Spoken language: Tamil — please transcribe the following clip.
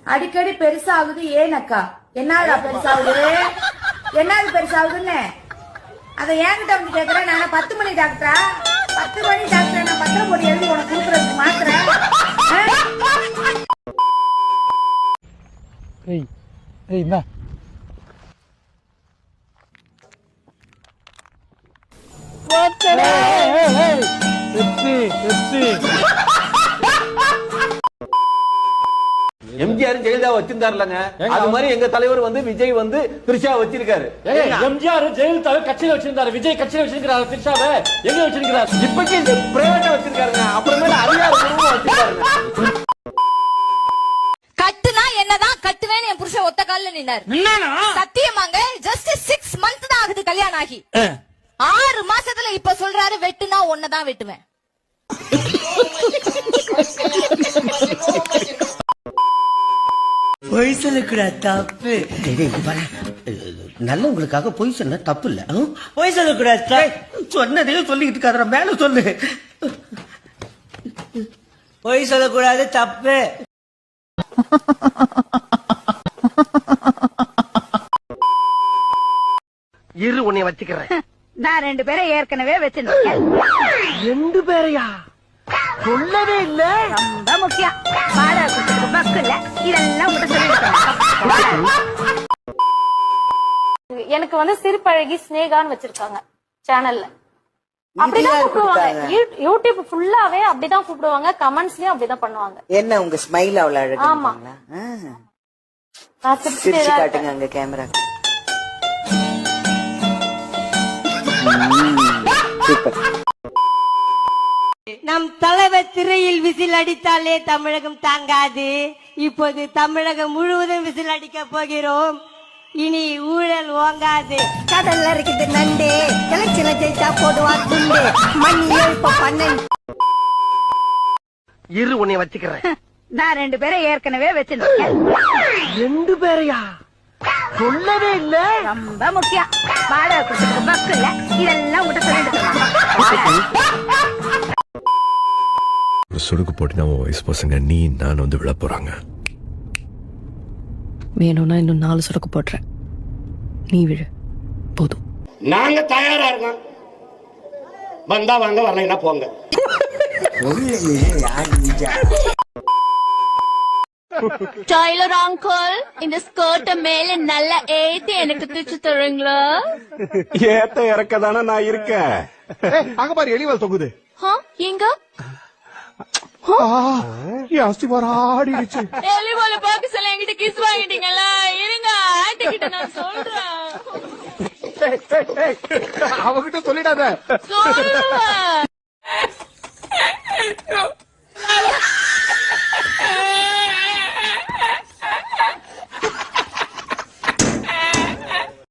அடிக்கடி பெருசாகுது ஏனக்கா? என்னடா பெருசாகுது? என்னது பெருசாகுதுன்னு அதை என்கிட்ட வந்து கேக்குறேன். நான் 10 மணி டாக்டரா? 10 மணி டாக்டர் நான் பத்திரம் போட்டு எழுதி உனக்கு கொடுக்குறதுக்கு மாத்திரேன். எம்ஜிஆர் ஜெயலலிதா வச்சிருந்தாருலங்க, அது மாதிரி எங்க தலைவர் வந்து விஜய் வந்து திரிஷா வச்சிருக்காரு. எம்ஜிஆர் ஜெயலலிதா கட்சியில வச்சிருந்தாரு, விஜய் கட்சியில வச்சிருக்காரு, திரிஷாவை எங்க வச்சிருக்காரு? இப்பக்கி பிரைவேட்டா வச்சிருக்காருங்க. அப்புறமேல அதிகாரப்பூர்வமா வச்சிருக்காருங்க. கட்டுனா என்னதான் கட்டுவேன்னு என் புருஷன் ஒத்த கால்ல நின்னாரு. சத்தியமாங்க, ஜஸ்ட் 6 months தான் ஆகுது கல்யாணம் ஆகி. 6 மாசத்துல இப்ப சொல்றாரு வெட்டுனா ஒன்னதான் வெட்டுவேன். பொய் சொல்லக்கூடாது, தப்பு. நல்லவங்களுக்காக பொய் சொன்ன தப்பு இல்ல. பொய் சொல்லக்கூடாது. சொன்னதே சொல்லிக்கிட்டு இருக்காத, மேல சொல்லு. பொய் சொல்லக்கூடாது, தப்பு. இரு உன்னை வச்சுக்கிறேன். நான் 2 பேரை ஏற்கனவே வச்சிருக்கேன். 2 பேரையா? சொல்லவே இல்ல. ரொம்ப முக்கியம். வாடகை கொடுத்துட்டு பக்கு இல்ல, இதெல்லாம் உட சொல்லிட்டு. எனக்கு வந்து சிறுபழகி ஸ்னேகான்னு வச்சிருக்காங்க சேனல்ல. அப்படிதான் கூப்பிடுவாங்க. யூடியூப் ஃபுல்லாவே அப்படிதான் கூப்பிடுவாங்க. கமெண்ட்ஸ்லயும் அப்படிதான் பண்ணுவாங்க. என்ன உங்க ஸ்மைல் அவ்வளவு அழகா? ஆமா. சிரிச்சு காட்டுங்க அங்க கேமரா. நம் தலைவர் திரையில் விசில் அடித்தாலே தமிழகம் தாங்காது. இப்போது தமிழகம் முழுவதும் விசில் அடிக்க போகிறோம். இனி ஊழல் ஓங்காது. கடல்ல இருக்குது நண்டு, எலெக்ஷன்ல ஜெயிச்சா போடுவார் துண்டு. மணி இப்ப 12. இரு உன்னை வச்சுக்கிறேன். நான் 2 பேரை ஏற்கனவே வச்சிருக்கேன். 2 பேரையா? சொல்லவே இல்ல. ரொம்ப முக்கியம். வாடகை கொடுத்துட்டு பக்கு இல்ல, இதெல்லாம் உட சொல்லிட்டு. சுடுக்கு போட்டு நம்ம வயசு பசங்க நீ நான் வந்து விழ போறாங்க. வேணும்னா இன்னும் 4 சுடுக்கு போடுறேன், நீ விழு போதும். நாங்க தயாரா இருக்கோம். வந்தா வாங்க, வரலைன்னா போங்க. டைலர் அங்கிள், இந்த ஸ்கர்ட்ட மேல நல்லா ஏத்தி எனக்கு தைச்சு தருவீங்களா? ஏத்த இறக்க தானே நான் இருக்கேன். அங்க பாரு எலிவால் தொங்குது. எங்க ஆடிடுச்சு. எலிவால பாக்க சொல்ல என்கிட்ட கிஸ் வாங்கிட்டீங்களா? இருங்க, ஆண்டி கிட்ட நான் சொல்றேன். அவகிட்ட சொல்லிடாத. சொல்றேன்.